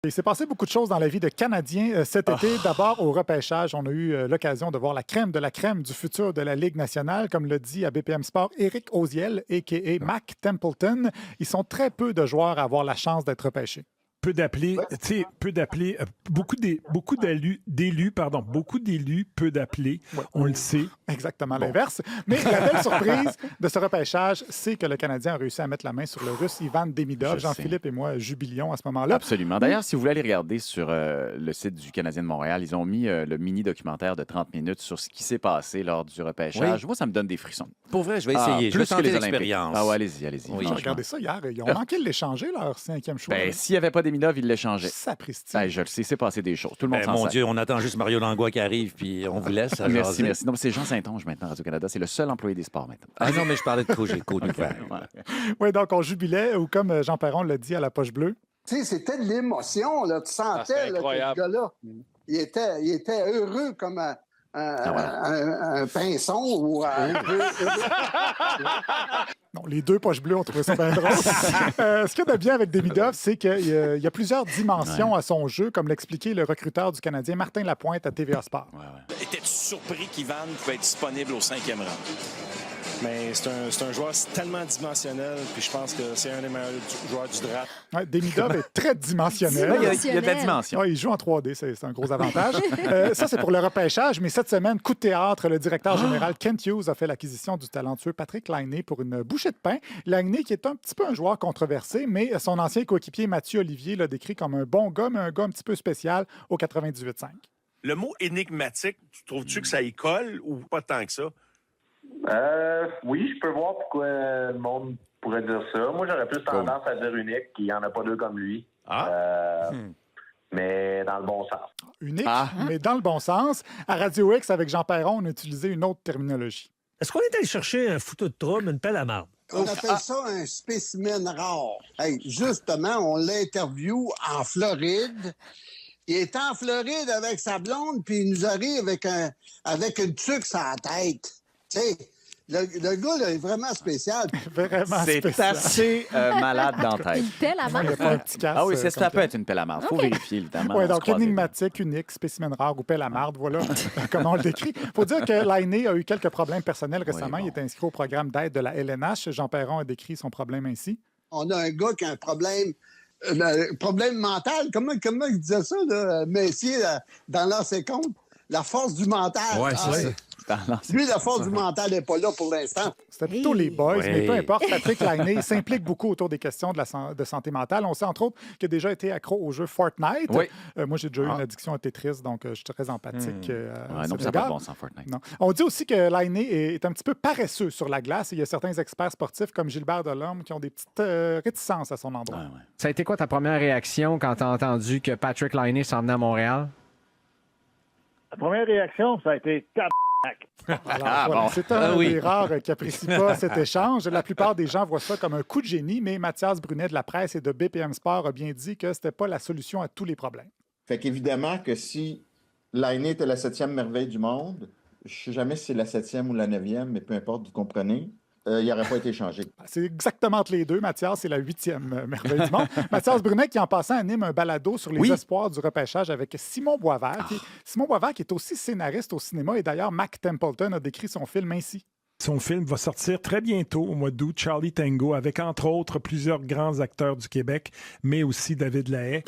Il s'est passé beaucoup de choses dans la vie de Canadiens cet été. D'abord, au repêchage, on a eu l'occasion de voir la crème de la crème du futur de la Ligue nationale, comme le dit à BPM Sport Éric Oziel, a.k.a. Mac Templeton. Ils sont très peu de joueurs à avoir la chance d'être repêchés. Peu d'appelés, beaucoup d'élus, peu d'appelés, on le sait. Exactement l'inverse. Mais la belle surprise de ce repêchage, c'est que le Canadien a réussi à mettre la main sur le Russe Ivan Demidov. Jean-Philippe et moi jubilions à ce moment-là. Absolument. D'ailleurs, si vous voulez aller regarder sur le site du Canadien de Montréal, ils ont mis le mini-documentaire de 30 minutes sur ce qui s'est passé lors du repêchage. Moi, ça me donne des frissons. Pour vrai, je vais essayer. Je vais tenter l'expérience. Ah ouais, allez-y. Oui, j'ai regardé ça hier. Ils ont manqué de l'échanger, leur 5e choix. S'il n'y avait pas Demidov, ils l'échangeaient. Sapristi. Je le sais, c'est passé des choses. Tout le monde s'en Mon sert. Dieu, on attend juste Mario Langlois qui arrive, puis on vous laisse. Merci. Non, c'est Jean Saint-Onge maintenant, Radio-Canada. C'est le seul employé des sports maintenant. Ah non, mais je parlais de Cogeco. Oui, donc on jubilait, ou comme Jean Perron l'a dit à la poche bleue. Tu sais, c'était de l'émotion, là. Tu sentais là, que ce gars-là, il était heureux comme un pinson ou un peu... Non, les deux poches bleues ont trouvé ça bien drôle. Ce qu'il y a de bien avec Demidov, c'est qu'il y a plusieurs dimensions à son jeu, comme l'expliquait le recruteur du Canadien, Martin Lapointe, à TVA Sport. Étais-tu surpris qu'Ivan pouvait être disponible au 5e rang? Mais c'est un joueur tellement dimensionnel, puis je pense que c'est un des meilleurs joueurs du draft. Ouais, Demidov est très dimensionnel. Il y a de la dimension. Ouais, il joue en 3D, c'est un gros avantage. Ça, c'est pour le repêchage, mais cette semaine, coup de théâtre, le directeur général Kent Hughes a fait l'acquisition du talentueux Patrick Laine pour une bouchée de pain. Laine, qui est un petit peu un joueur controversé, mais son ancien coéquipier Mathieu Olivier l'a décrit comme un bon gars, mais un gars un petit peu spécial au 98.5. Le mot énigmatique, trouves-tu que ça y colle ou pas tant que ça? Oui, je peux voir pourquoi le monde pourrait dire ça. Moi, j'aurais plus tendance à dire unique, qu'il n'y en a pas deux comme lui. Mais dans le bon sens. Unique, mais dans le bon sens. À Radio X, avec Jean Perron, on a utilisé une autre terminologie. Est-ce qu'on est allé chercher un foutu de trouble, une pelle à marde? On appelle ça un spécimen rare. Hey, justement, on l'interview en Floride. Il est en Floride avec sa blonde, puis il nous arrive avec une tuque sur la tête. Tu sais, le gars, là, est vraiment spécial. Vraiment C'est spécial. assez malade dans la tête. Une pelle à Il n'y a marde. pas un petit casse. Ah oui, ça peut être une pelle à marde. Il faut vérifier, évidemment. Oui, On se donc croise les énigmatique, unique, spécimen rare ou pelle à marde, voilà comment on le décrit. Il faut dire que Laine a eu quelques problèmes personnels récemment. Il est inscrit au programme d'aide de la LNH. Jean Perron a décrit son problème ainsi. On a un gars qui a un problème mental. Comment il disait ça, là, Messier, dans l'ancien compte? La force du mental. Ouais, c'est ça. Lui, la force du mental n'est pas là pour l'instant. C'était plutôt les boys, mais peu importe. Patrick Laine s'implique beaucoup autour des questions de santé mentale. On sait, entre autres, qu'il a déjà été accro au jeu Fortnite. Oui. Moi, j'ai déjà eu une addiction à Tetris, donc je suis très empathique. non, ça pas bon, sans Fortnite. Non. On dit aussi que Laine est un petit peu paresseux sur la glace. Il y a certains experts sportifs, comme Gilbert Delorme, qui ont des petites réticences à son endroit. Ça a été quoi ta première réaction quand tu as entendu que Patrick Laine s'en venait à Montréal? La première réaction, ça a été Alors, voilà, c'est un des rares qui n'apprécie pas cet échange. La plupart des gens voient ça comme un coup de génie, mais Mathias Brunet de la presse et de BPM Sport a bien dit que ce n'était pas la solution à tous les problèmes. Fait qu'évidemment que si Laine était la 7e merveille du monde, je ne sais jamais si c'est la 7e ou la 9e, mais peu importe, vous comprenez, il n'aurait pas été changé. C'est exactement entre les deux. Mathias, c'est la 8e merveille du monde. Mathias Brunet, qui en passant anime un balado sur les espoirs du repêchage avec Simon Boisvert. Simon Boisvert, qui est aussi scénariste au cinéma. Et d'ailleurs, Mac Templeton a décrit son film ainsi. Son film va sortir très bientôt, au mois d'août, Charlie Tango, avec entre autres plusieurs grands acteurs du Québec, mais aussi David Lahaye.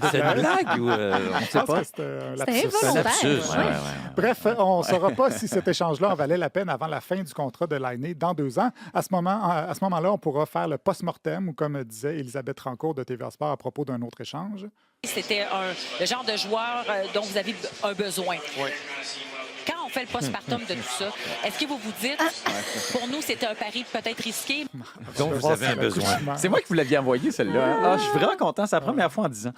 C'est une blague ou on ne sait pas? C'était involontaire. Bref, on ne saura pas si cet échange-là en valait la peine avant la fin du contrat de Laine dans 2 ans. À ce moment-là, on pourra faire le post-mortem, ou comme disait Elisabeth Rancourt de TVA Sport à propos d'un autre échange. C'était le genre de joueur dont vous avez un besoin. Oui. Quand on fait le postpartum de tout ça, est-ce que vous vous dites, pour nous, c'était un pari peut-être risqué? Donc, vous avez un besoin. C'est moi qui vous l'aviez envoyé, celle-là. Je suis vraiment content. C'est la première fois en 10 ans.